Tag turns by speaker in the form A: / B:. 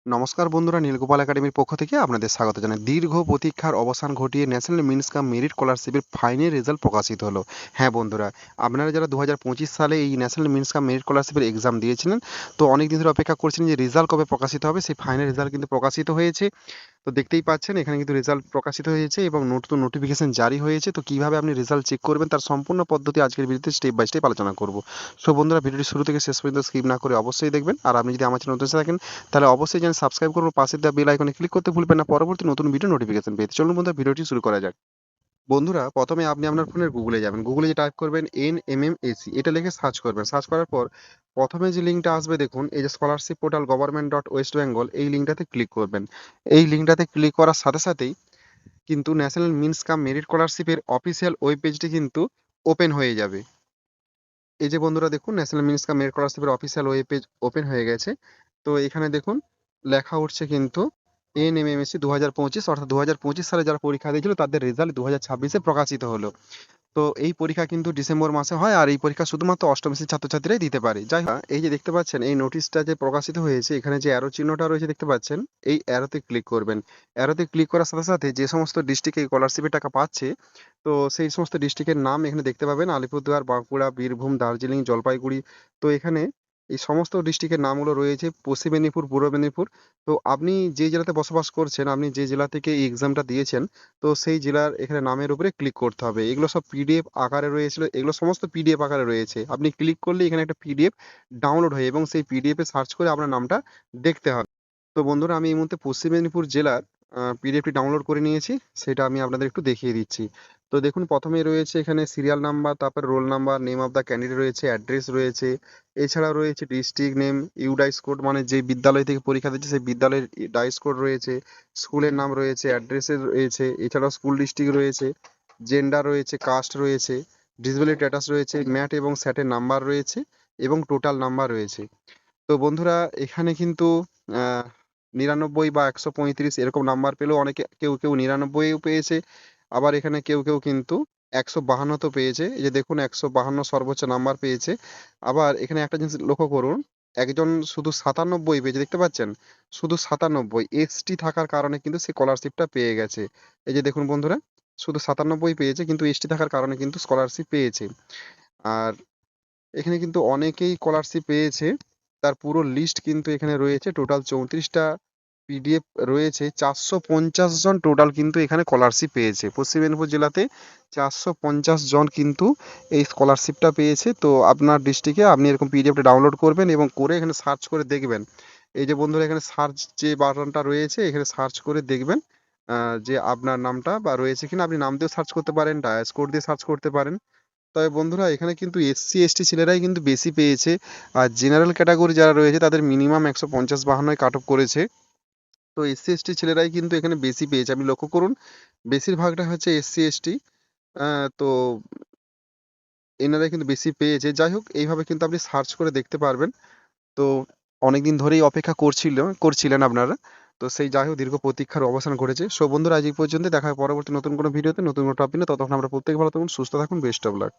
A: নমস্কার বন্ধুরা, নীলগোপাল একাডেমির পক্ষ থেকে আপনাদের স্বাগত জানাই। দীর্ঘ প্রতীক্ষার অবসান ঘটিয়ে ন্যাশনাল মিন্স কাম মেরিট স্কলারশিপের ফাইনাল রেজাল্ট প্রকাশিত হলো। হ্যাঁ বন্ধুরা, আপনারা যারা 2025 সালে এই ন্যাশনাল মিন্স কাম মেরিট স্কলারশিপের এক্সাম দিয়েছিলেন, তো অনেক দিন ধরে অপেক্ষা করছিলেন যে রেজাল্ট কবে প্রকাশিত হবে। সেই ফাইনাল রেজাল্ট কিন্তু প্রকাশিত হয়েছে। তো দেখতেই পাচ্ছেন এখানে কিন্তু রেজাল্ট প্রকাশিত হয়েছে এবং নতুন নোটিফিকেশন জারি হয়েছে। তো কিভাবে আপনি রেজাল্ট চেক করবেন তার সম্পূর্ণ পদ্ধতি আজকের ভিডিওতে স্টেপ বাই স্টেপ আলোচনা করব। সো বন্ধুরা, ভিডিওটি শুরু থেকে শেষ পর্যন্ত স্কিপ না করে অবশ্যই দেখবেন। আর আপনি যদি আমার চ্যানেল নতুন এসে থাকেন তাহলে অবশ্যই চ্যানেল সাবস্ক্রাইব করবো, পাশে দেওয়া বেল আইকনে ক্লিক করতে ভুলবেন না পরবর্তী নতুন ভিডিও নোটিফিকেশন পেতে। চলুন বন্ধুরা, ভিডিওটি শুরু করা যাক। বন্ধুরা, প্রথমে আপনি আপনার ফোনের গুগলে যাবেন। গুগলে যে টাইপ করবেন এনএমএমএসি, এটা লিখে সার্চ করবেন। সার্চ করার পর প্রথমে যে লিঙ্কটা আসবে দেখুন, এই যে scholarship portal government dot West Bengal, এই লিঙ্কটাতে ক্লিক করবেন। এই লিঙ্কটাতে ক্লিক করার সাথে সাথেই কিন্তু ন্যাশনাল মিন্স কাম মেরিট স্কলারশিপের অফিসিয়াল ওয়েব পেজটি কিন্তু ওপেন হয়ে যাবে। এই যে বন্ধুরা দেখুন, ন্যাশনাল মিন্স কাম মেরিট স্কলারশিপের অফিসিয়াল ওয়েব পেজ ওপেন হয়ে গেছে। তো এখানে দেখুন লেখা উঠছে কিন্তু এনএমএমএসসি 2025, অর্থাৎ 2025 সালে যারা পরীক্ষা দিয়েছিল তাদের রেজাল্ট 2026-এ প্রকাশিত হলো। তো এই পরীক্ষা কিন্তু ডিসেম্বর মাসে হয়, আর এই পরীক্ষা শুধুমাত্র অষ্টম শ্রেণীর ছাত্রছাত্রীরাই দিতে পারে। যাই হোক, এই যে দেখতে পাচ্ছেন এই নোটিশটা যে প্রকাশিত হয়েছে, এখানে যে অ্যারো চিহ্নটা রয়েছে দেখতে পাচ্ছেন, এই অ্যারোতে ক্লিক করবেন। অ্যারোতে ক্লিক করার সাথে সাথে যে সমস্ত ডিস্ট্রিক্টে স্কলারশিপের টাকা পাচ্ছে, তো সেই সমস্ত ডিস্ট্রিক্টের নাম এখানে দেখতে পাবেন: আলিপুরদুয়ার, বাঁকুড়া, বীরভূম, দার্জিলিং, জলপাইগুড়ি। তো এখানে এই সমস্ত ডিস্ট্রিক্টের নামগুলো রয়েছে, পশ্চিম মেদিনীপুর, পূর্ব মেদিনীপুর। তো আপনি যে জেলাতে বসবাস করছেন, আপনি যে জেলা থেকে এই এক্সামটা দিয়েছেন, তো সেই জেলার এখানে নামের উপরে ক্লিক করতে হবে। এগুলো সব পিডিএফ আকারে রয়েছিল, এগুলো সমস্ত পিডিএফ আকারে রয়েছে। আপনি ক্লিক করলে এখানে একটা পিডিএফ ডাউনলোড হয় এবং সেই পিডিএফ এ সার্চ করে আপনার নামটা দেখতে হবে। তো বন্ধুরা, আমি এই মুহূর্তে পশ্চিম মেদিনীপুর জেলার পিডিএফটি ডাউনলোড করে নিয়েছি, সেটা আমি আপনাদের একটু দেখিয়ে দিচ্ছি। তো দেখুন, প্রথমেই রয়েছে এখানে সিরিয়াল নাম্বার, তারপর roll number, name of the candidate রয়েছে, অ্যাড্রেস রয়েছে, এছাড়াও রয়েছে ডিস্ট্রিক্ট নেম, ইউডাইস কোড, মানে যে বিদ্যালয় থেকে পরীক্ষা দিচ্ছে সেই বিদ্যালয়ের ডাইস কোড রয়েছে, স্কুলের নাম রয়েছে, অ্যাড্রেসের রয়েছে, এছাড়াও স্কুল ডিস্ট্রিক্ট রয়েছে, জেন্ডার রয়েছে, কাস্ট রয়েছে, ডিসেবিলিটি স্ট্যাটাস রয়েছে, ম্যাট এবং স্যাটের নাম্বার রয়েছে এবং টোটাল নাম্বার রয়েছে। তো বন্ধুরা, এখানে কিন্তু আহ 99 বা 135 এরকম নাম্বার পেলেও অনেকে, কেউ কেউ 99ও পেয়েছে, আবার এখানে কেউ কেউ কিন্তু 152 পেয়েছে। এই যে দেখুন, 152 সর্বোচ্চ নাম্বার পেয়েছে। আবার এখানে একটা জিনিস লক্ষ্য করুন, একজন শুধু 97 পেয়েছে, দেখতে পাচ্ছেন? শুধু 97 এসটি থাকার কারণে কিন্তু সে স্কলারশিপটা পেয়ে গেছে। এই যে দেখুন বন্ধুরা, শুধু 97 পেয়েছে কিন্তু এসটি থাকার কারণে কিন্তু স্কলারশিপ পেয়েছে। আর এখানে কিন্তু অনেকেই স্কলারশিপ পেয়েছে, তার পুরো লিস্ট কিন্তু এখানে রয়েছে। টোটাল 34টা পিডিএফ রয়েছে, 450 জন টোটাল কিন্তু এখানে স্কলারশিপ পেয়েছে। পশ্চিম মেদিনীপুর জেলাতে 450 জন কিন্তু এই স্কলারশিপটা পেয়েছে। তো আপনার ডিস্ট্রিক্টে আপনি এরকম পিডিএফটা ডাউনলোড করবেন এবং করে এখানে সার্চ করে দেখবেন। এই যে বন্ধুরা, এখানে সার্চ যে বাটনটা রয়েছে, এখানে সার্চ করে দেখবেন যে আপনার নামটা বা রয়েছে কিনা। আপনি নাম দিয়েও সার্চ করতে পারেন, ডায়াস কোড দিয়ে সার্চ করতে পারেন। তবে বন্ধুরা, এখানে কিন্তু এসসি এসটি ছেলেরাই কিন্তু বেশি পেয়েছে। আর জেনারেল ক্যাটাগরি যারা রয়েছে তাদের মিনিমাম 150-52 কাট অফ করেছে। তো এসসি এসটি ছেলেরাই কিন্তু এখানে বেশি পেয়েছে। আপনি লক্ষ্য করুন, বেশিরভাগটা হচ্ছে এসসি এসটি। তো এনারাই কিন্তু বেশি পেয়েছে। যাই হোক, এইভাবে কিন্তু আপনি সার্চ করে দেখতে পারবেন। তো অনেকদিন ধরেই অপেক্ষা করছিলেন আপনারা। তো সেই যাই হোক, দীর্ঘ প্রতীক্ষার অবসান ঘটেছে। সো বন্ধুরা, আজ এই পর্যন্ত। দেখা হয় পরবর্তী নতুন কোনো ভিডিওতে, নতুন কোনো টপিক নিয়ে। ততক্ষণ আমরা প্রত্যেকে ভালো থাকুন, সুস্থ থাকুন। Best of luck.